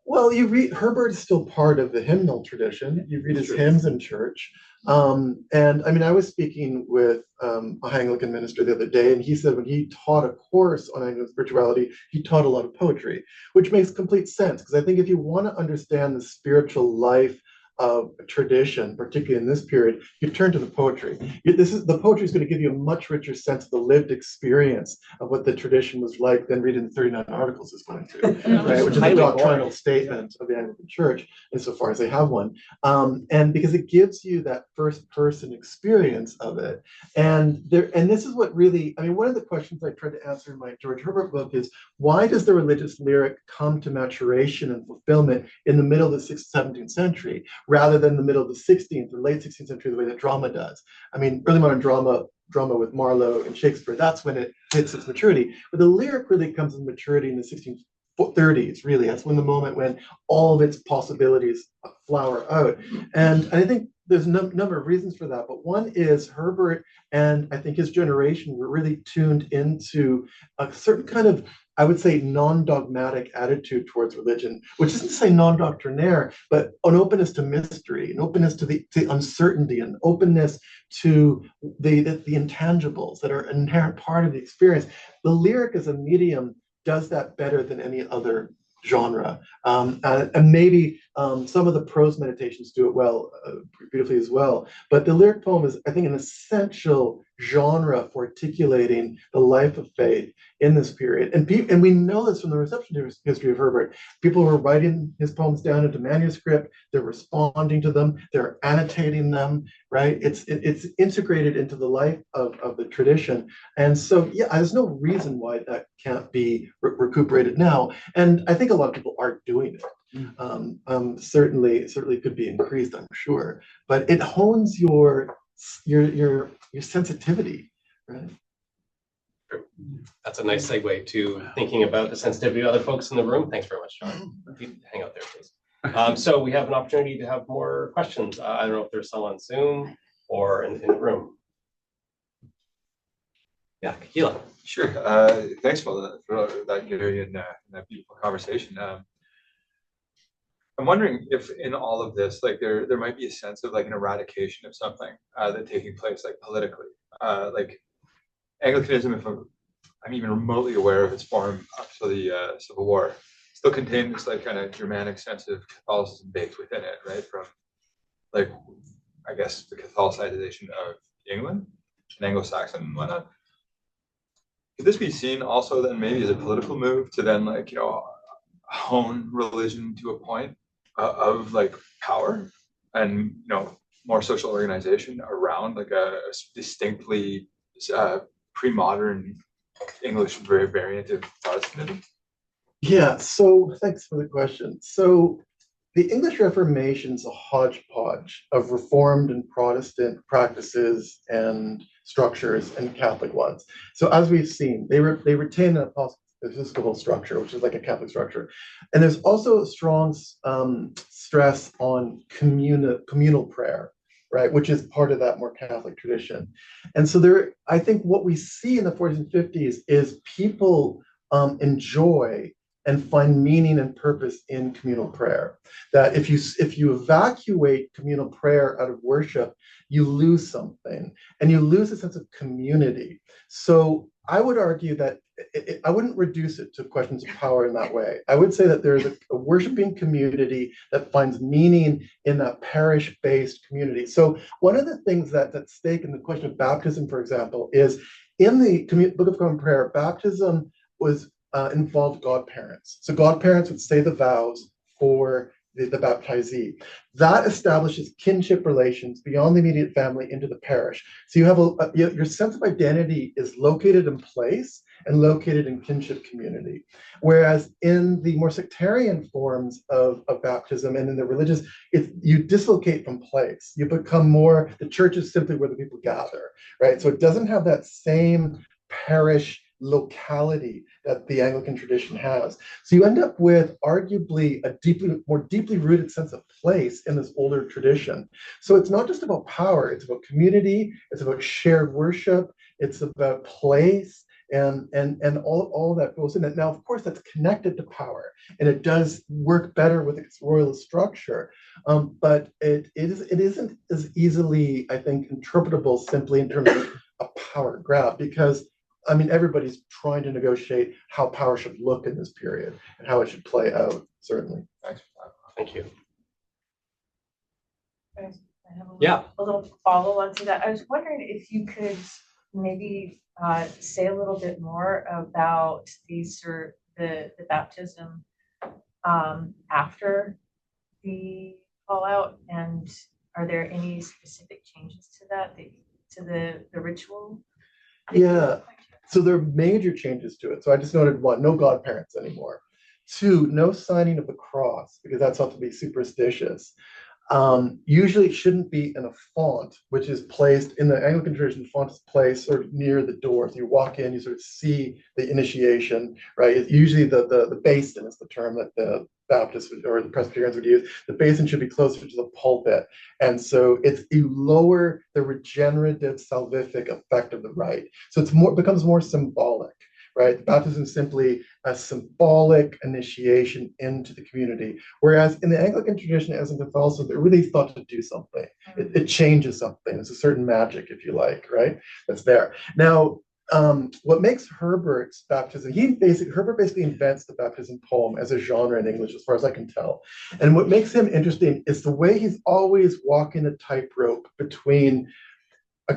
Well, you read Herbert is still part of the hymnal tradition. You read his True. hymns in church. And I mean, I was speaking with a Anglican minister the other day, and he said when he taught a course on Anglican spirituality, he taught a lot of poetry, which makes complete sense. Because I think if you want to understand the spiritual life of a tradition, particularly in this period, you turn to the poetry. The poetry is going to give you a much richer sense of the lived experience of what the tradition was like than reading the 39 articles is going to, right? Which is a doctrinal statement of the Anglican Church, insofar as they have one. And because it gives you that first person experience of it. And this is what really, I mean, one of the questions I tried to answer in my George Herbert book is, why does the religious lyric come to maturation and fulfillment in the middle of the 17th century, rather than the middle of the 16th or late 16th century, the way that drama does? I mean, early modern drama with Marlowe and Shakespeare, that's when it hits its maturity. But the lyric really comes in maturity in the 1630s, really. That's when the moment when all of its possibilities flower out. And I think there's a number of reasons for that, but one is Herbert and I think his generation were really tuned into a certain kind of, I would say, non-dogmatic attitude towards religion, which isn't to say non-doctrinaire, but an openness to mystery, an openness to the uncertainty, an openness to the intangibles that are an inherent part of the experience. The lyric as a medium does that better than any other genre. And maybe some of the prose meditations do it well, beautifully as well. But the lyric poem is, I think, an essential genre for articulating the life of faith in this period. And we know this from the reception history of Herbert. People were writing his poems down into manuscript, they're responding to them, they're annotating them, right? It's integrated into the life of the tradition. And so, yeah, there's no reason why that can't be recuperated now. And I think a lot of people are doing it. Certainly could be increased, I'm sure. But it hones your sensitivity, right? That's a nice segue to thinking about the sensitivity of other folks in the room. Thanks very much, John. If you hang out there, please. So we have an opportunity to have more questions. I don't know if there's some on Zoom or in the room. Yeah, Keela. Sure. Thanks for that, Gary, and that beautiful conversation. I'm wondering if in all of this, like there might be a sense of like an eradication of something that taking place like politically, like Anglicanism, if I'm even remotely aware of its form up to the Civil War, still contained this like kind of Germanic sense of Catholicism baked within it, right? From like, I guess, the Catholicization of England and Anglo-Saxon and whatnot. Could this be seen also then maybe as a political move to then like, hone religion to a point of like power and, more social organization around like a distinctly pre-modern English variant of Protestantism? Yeah, so thanks for the question. So the English Reformation is a hodgepodge of Reformed and Protestant practices and structures and Catholic ones. So as we've seen, they retain an Episcopal structure, which is like a Catholic structure. And there's also a strong stress on communal prayer, right, which is part of that more Catholic tradition. And so I think what we see in the 40s and 50s is people enjoy and find meaning and purpose in communal prayer. That if you evacuate communal prayer out of worship, you lose something, and you lose a sense of community. So I would argue that I wouldn't reduce it to questions of power in that way. I would say that there's a worshiping community that finds meaning in that parish-based community. So one of the things that's at stake in the question of baptism, for example, is in the Book of Common Prayer, baptism was involved godparents. So godparents would say the vows for the baptizee. That establishes kinship relations beyond the immediate family into the parish. So you have your sense of identity is located in place and located in kinship community. Whereas in the more sectarian forms of baptism and in the religious, you dislocate from place. You become more, the church is simply where the people gather, right? So it doesn't have that same parish locality that the Anglican tradition has. So you end up with arguably a more deeply rooted sense of place in this older tradition. So it's not just about power, it's about community, it's about shared worship, it's about place, and all that goes in it. Now, of course, that's connected to power, and it does work better with its royalist structure, but it isn't as easily, I think, interpretable simply in terms of a power grab, because I mean, everybody's trying to negotiate how power should look in this period and how it should play out, certainly. Thanks for that. Thank you. I have Yeah. a little follow-on to that. I was wondering if you could maybe say a little bit more about the baptism after the fallout, and are there any specific changes to that, to the ritual? Yeah. So there are major changes to it. So I just noted one, no godparents anymore. Two, no signing of the cross, because that's thought to be superstitious. Usually it shouldn't be in a font, which is placed in the Anglican tradition. Font is placed sort of near the door. So you walk in, you sort of see the initiation, right? It's usually the basin is the term that the Baptists or the Presbyterians would use. The basin should be closer to the pulpit. And so you lower the regenerative salvific effect of the rite. So becomes more symbolic. Right? Baptism is simply a symbolic initiation into the community. Whereas in the Anglican tradition, as in Catholicism, they're really thought to do something. It changes something. It's a certain magic, if you like, right? That's there. Now, what makes Herbert's baptism, Herbert basically invents the baptism poem as a genre in English, as far as I can tell. And what makes him interesting is the way he's always walking a tightrope between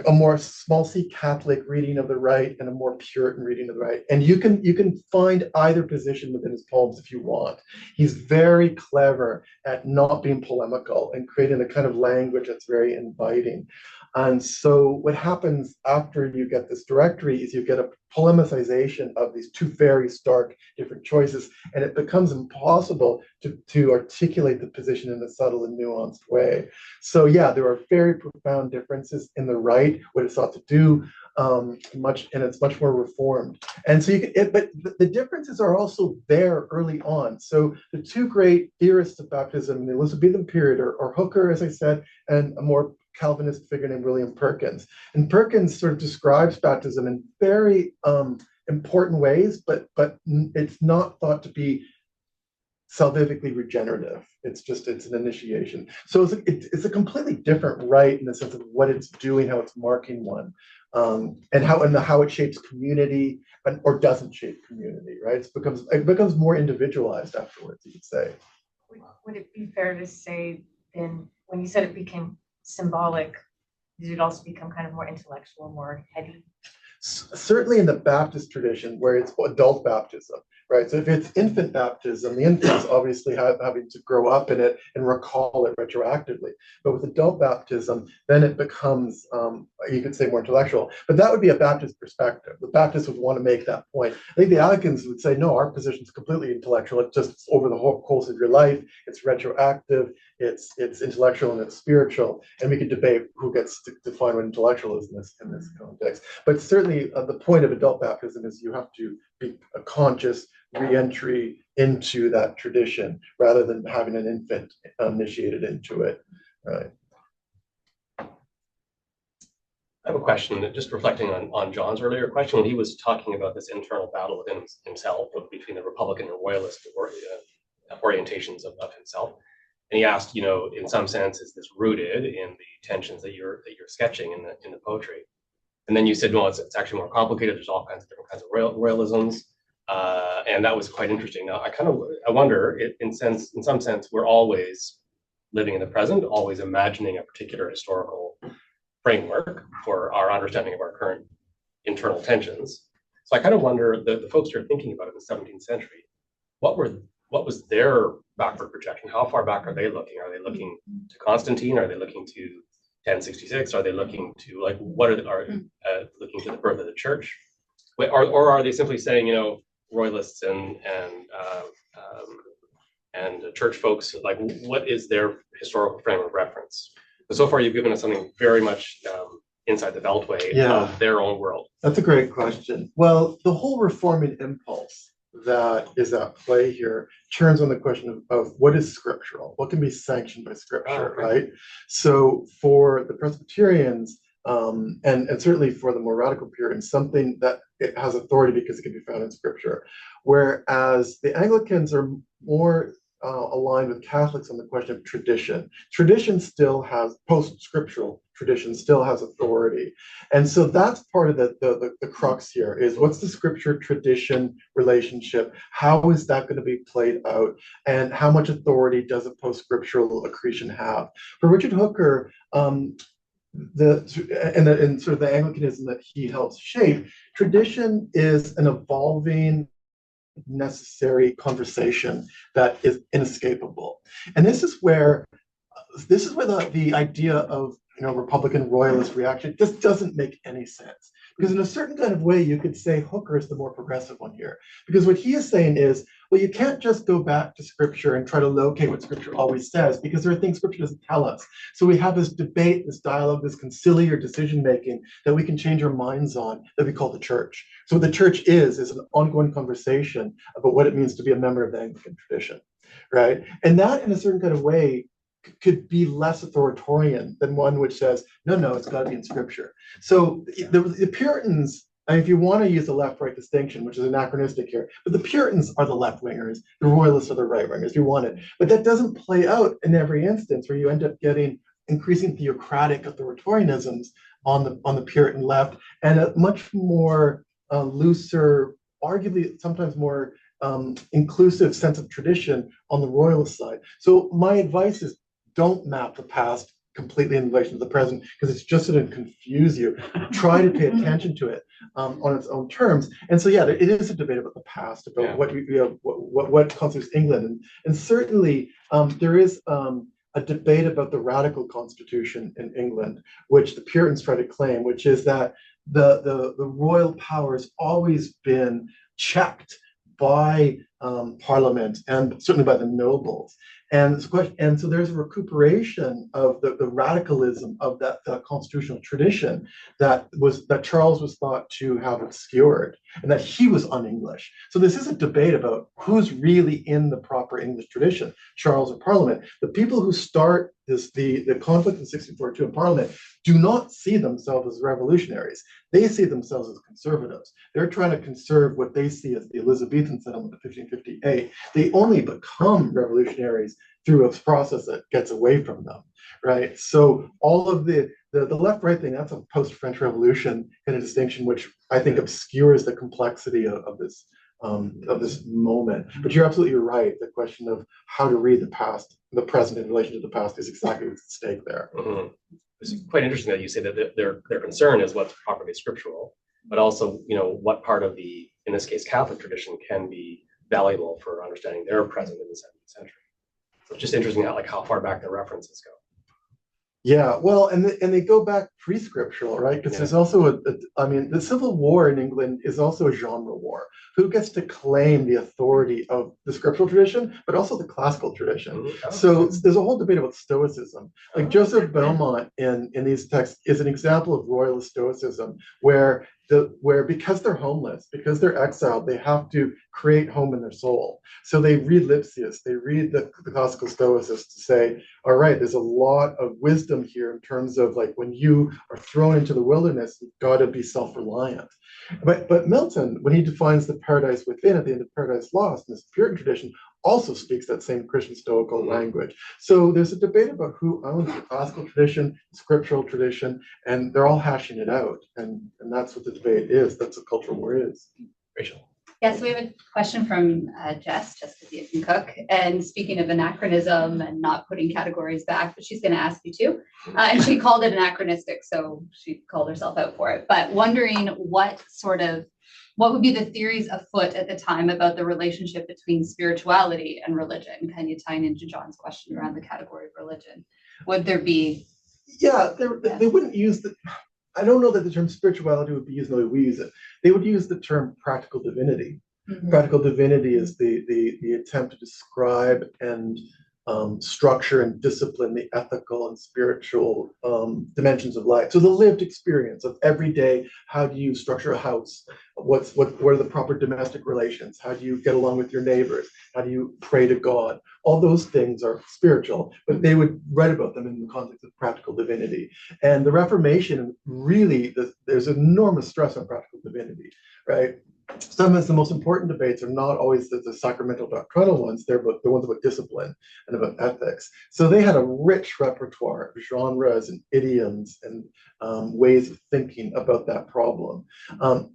a more small c Catholic reading of the rite and a more Puritan reading of the rite. And you can find either position within his poems if you want. He's very clever at not being polemical and creating a kind of language that's very inviting. And so what happens after you get this directory is you get a polemicization of these two very stark different choices, and it becomes impossible to articulate the position in a subtle and nuanced way. So yeah, there are very profound differences in the rite, what it's thought to do, and it's much more reformed. And so but the differences are also there early on. So the two great theorists of baptism in the Elizabethan period are Hooker, as I said, and a more Calvinist figure named William Perkins. And Perkins sort of describes baptism in very important ways, but it's not thought to be salvifically regenerative. It's an initiation. So it's a completely different rite in the sense of what it's doing, how it's marking one, and how it shapes community or doesn't shape community, right? It becomes more individualized afterwards, you could say. Would it be fair to say then, when you said it became symbolic, did it also become kind of more intellectual, more heady? Certainly in the Baptist tradition, where it's adult baptism, right? So if it's infant baptism, the infant's obviously having to grow up in it and recall it retroactively. But with adult baptism, then it becomes, you could say, more intellectual. But that would be a Baptist perspective. The Baptists would want to make that point. I think the Anglicans would say, no, our position is completely intellectual. It's just over the whole course of your life. It's retroactive. It's intellectual and it's spiritual. And we could debate who gets to define what intellectual is in this context. But certainly, the point of adult baptism is you have to be a conscious re-entry into that tradition rather than having an infant initiated into it. Right. I have a question, just reflecting on John's earlier question, when he was talking about this internal battle within himself, between the Republican and Royalist orientations of himself. And he asked, in some sense, is this rooted in the tensions that you're sketching in the poetry? And then you said, no, it's actually more complicated. There's all kinds of different kinds of royalisms. And that was quite interesting. Now, I wonder, in some sense, we're always living in the present, always imagining a particular historical framework for our understanding of our current internal tensions. So I kind of wonder, the folks who are thinking about it in the 17th century, what were what was their backward projection? How far back are they looking? Are they looking to Constantine? Are they looking to 1066? Are they looking to like what are looking to the birth of the church? Or are they simply saying, you know, royalists and church folks, like what is their historical frame of reference? But so far, you've given us something very much inside the beltway of their own world. That's a great question. Well, the whole reforming impulse that is at play here turns on the question of what is scriptural, what can be sanctioned by scripture, right? So for the Presbyterians, and certainly for the more radical Puritans, something that it has authority because it can be found in scripture. Whereas the Anglicans are more aligned with Catholics on the question of tradition. Tradition still has, post-scriptural tradition still has authority. And so that's part of the crux here is what's the scripture tradition relationship? How is that going to be played out? And how much authority does a post-scriptural accretion have? For Richard Hooker, and sort of the Anglicanism that he helps shape, tradition is an evolving, necessary conversation that is inescapable. And this is where the idea of Republican royalist reaction just doesn't make any sense. Because in a certain kind of way, you could say Hooker is the more progressive one here. Because what he is saying is, well, you can't just go back to scripture and try to locate what scripture always says, because there are things scripture doesn't tell us. So we have this debate, this dialogue, this conciliar decision-making that we can change our minds on that we call the church. So what the church is an ongoing conversation about what it means to be a member of the Anglican tradition, right? And that in a certain kind of way could be less authoritarian than one which says, no, it's got to be in scripture. So the Puritans, if you want to use the left-right distinction, which is anachronistic here, but the Puritans are the left-wingers, the royalists are the right-wingers, if you want it. But that doesn't play out in every instance where you end up getting increasing theocratic authoritarianisms on the Puritan left and a much more looser, arguably sometimes more inclusive sense of tradition on the royalist side. So my advice is don't map the past completely in relation to the present, because it's just going to confuse you. Try to pay attention to it on its own terms. And so, yeah, it is a debate about the past, about what constitutes England. And certainly there is a debate about the radical constitution in England, which the Puritans try to claim, which is that the royal power has always been checked by Parliament and certainly by the nobles. And so there's a recuperation of the radicalism of that constitutional tradition that Charles was thought to have obscured, and that he was un-English. So this is a debate about who's really in the proper English tradition, Charles or Parliament. The people who start the conflict in 1642 in Parliament do not see themselves as revolutionaries. They see themselves as conservatives. They're trying to conserve what they see as the Elizabethan settlement of 1558. They only become revolutionaries through a process that gets away from them, right? So all of the left-right thing, that's a post-French Revolution kind of distinction, which I think obscures the complexity of this moment. But you're absolutely right. The question of how to read the past, the present in relation to the past is exactly what's at stake there. Mm-hmm. It's quite interesting that you say that their concern is what's properly scriptural, but also, what part of the, in this case, Catholic tradition can be valuable for understanding their present in the 17th century. So it's just interesting how far back their references go. Yeah, well, and they go back pre-scriptural, right? Because there's also the Civil War in England is also a genre war. Who gets to claim the authority of the scriptural tradition, but also the classical tradition? Mm-hmm. So there's a whole debate about Stoicism. Like Joseph Beaumont in these texts is an example of royalist Stoicism, where because they're homeless, because they're exiled, they have to create home in their soul. So they read Lipsius, they read the classical Stoicists to say, all right, there's a lot of wisdom here in terms of when you are thrown into the wilderness, you've got to be self-reliant. But Milton, when he defines the paradise within at the end of Paradise Lost, in this Puritan tradition, also speaks that same Christian Stoical language. So there's a debate about who owns the classical tradition, the scriptural tradition, and they're all hashing it out. And that's what the debate is. That's what cultural war is. Rachel. Yes, we have a question from Jess, just because you can cook. And speaking of anachronism and not putting categories back, but she's going to ask you to. And she called it anachronistic, so she called herself out for it. But wondering what would be the theories afoot at the time about the relationship between spirituality and religion? Kind of tying into John's question around the category of religion. Would there be? Yeah, they wouldn't use the. I don't know that the term spirituality would be used the way we use it. They would use the term practical divinity. Mhm. Practical divinity is the attempt to describe and structure and discipline the ethical and spiritual dimensions of life. So the lived experience of every day. How do you structure a house? What are the proper domestic relations? How do you get along with your neighbors? How do you pray to God? All those things are spiritual, but they would write about them in the context of practical divinity. And the Reformation, really, there's enormous stress on practical divinity, right? Some of the most important debates are not always the sacramental doctrinal ones, they're the ones about discipline and about ethics. So they had a rich repertoire of genres and idioms and ways of thinking about that problem.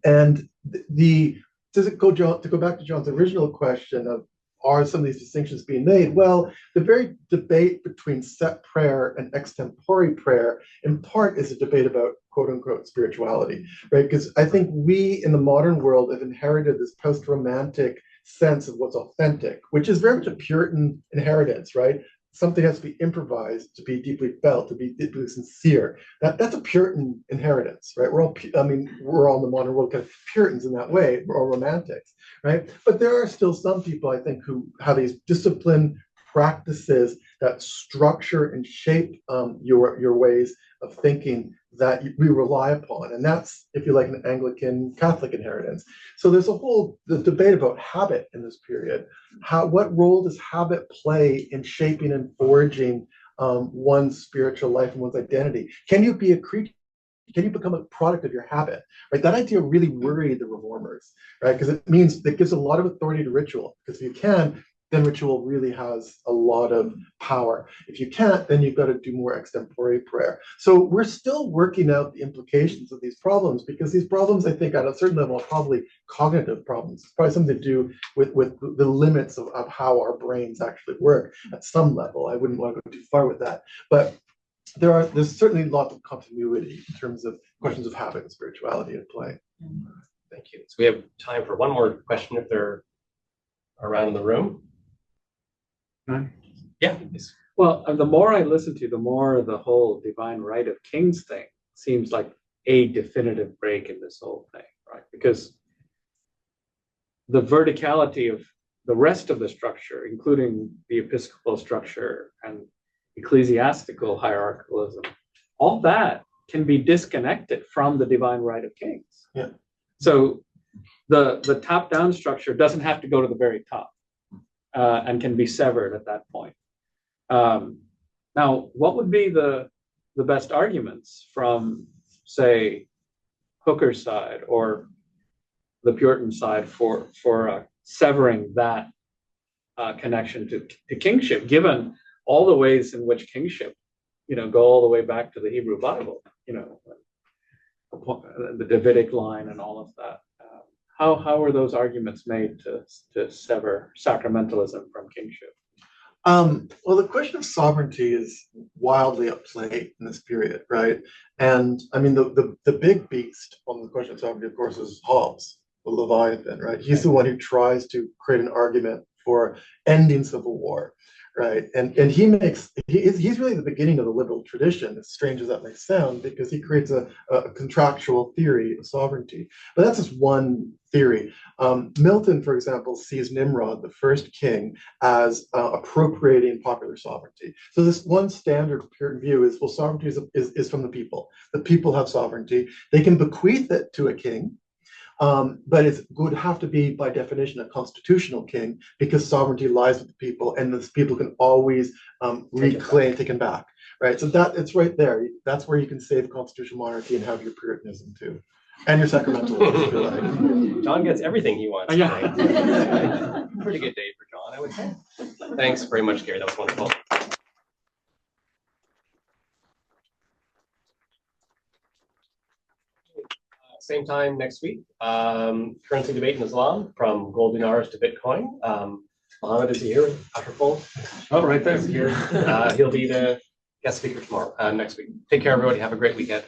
And to go back to John's original question of, are some of these distinctions being made? Well, the very debate between set prayer and extempore prayer, in part, is a debate about quote unquote spirituality, right? Because I think we in the modern world have inherited this post-romantic sense of what's authentic, which is very much a Puritan inheritance, right? Something has to be improvised to be deeply felt, to be deeply sincere. That's a Puritan inheritance, right? We're all in the modern world kind of Puritans in that way. We're all romantics, right? But there are still some people, I think, who have these disciplined practices that structure and shape your ways of thinking that we rely upon. And that's, if you like, an Anglican Catholic inheritance. So there's the debate about habit in this period. What role does habit play in shaping and forging one's spiritual life and one's identity? Can you be a creature? Can you become a product of your habit? Right? That idea really worried the reformers, right? Because it gives a lot of authority to ritual. Because if you can, then ritual really has a lot of power. If you can't, then you've got to do more extempore prayer. So we're still working out the implications of these problems, because these problems, I think, at a certain level, are probably cognitive problems. It's probably something to do with the limits of how our brains actually work at some level. I wouldn't want to go too far with that. But there's certainly lots of continuity in terms of questions of habit and spirituality at play. Thank you. So we have time for one more question if they're around in the room. Yeah, please. Well, the more I listen to, the more the whole divine right of kings thing seems like a definitive break in this whole thing, right? Because the verticality of the rest of the structure, including the episcopal structure and ecclesiastical hierarchicalism, all that can be disconnected from the divine right of kings. Yeah. So the top-down structure doesn't have to go to the very top. And can be severed at that point. Now, what would be the best arguments from, say, Hooker's side or the Puritan side for severing that connection to kingship, given all the ways in which kingship, go all the way back to the Hebrew Bible, the Davidic line and all of that. How are those arguments made to sever sacramentalism from kingship? Well, the question of sovereignty is wildly at play in this period, right? And I mean, the big beast on the question of sovereignty, of course, is Hobbes, the Leviathan, right? He's the one who tries to create an argument for ending civil war, right? And he's really the beginning of the liberal tradition, as strange as that may sound, because he creates a contractual theory of sovereignty. But that's just one theory. Milton, for example, sees Nimrod, the first king, as appropriating popular sovereignty. So this one standard Puritan view is, well, sovereignty is from the people. The people have sovereignty. They can bequeath it to a king, but it would have to be, by definition, a constitutional king, because sovereignty lies with the people, and the people can always reclaim, taken back, right? So it's right there. That's where you can save constitutional monarchy and have your Puritanism too, and your sacramentalism, if you like. John gets everything he wants. Yeah. Pretty good day for John, I would say. Thanks very much, Gary. That was wonderful. same time next week. Currency debate in Islam, from gold dinars to Bitcoin. Mohammed is here, Ashraful. Oh, right there. Is here. He'll be the guest speaker tomorrow, next week. Take care, everybody. Have a great weekend.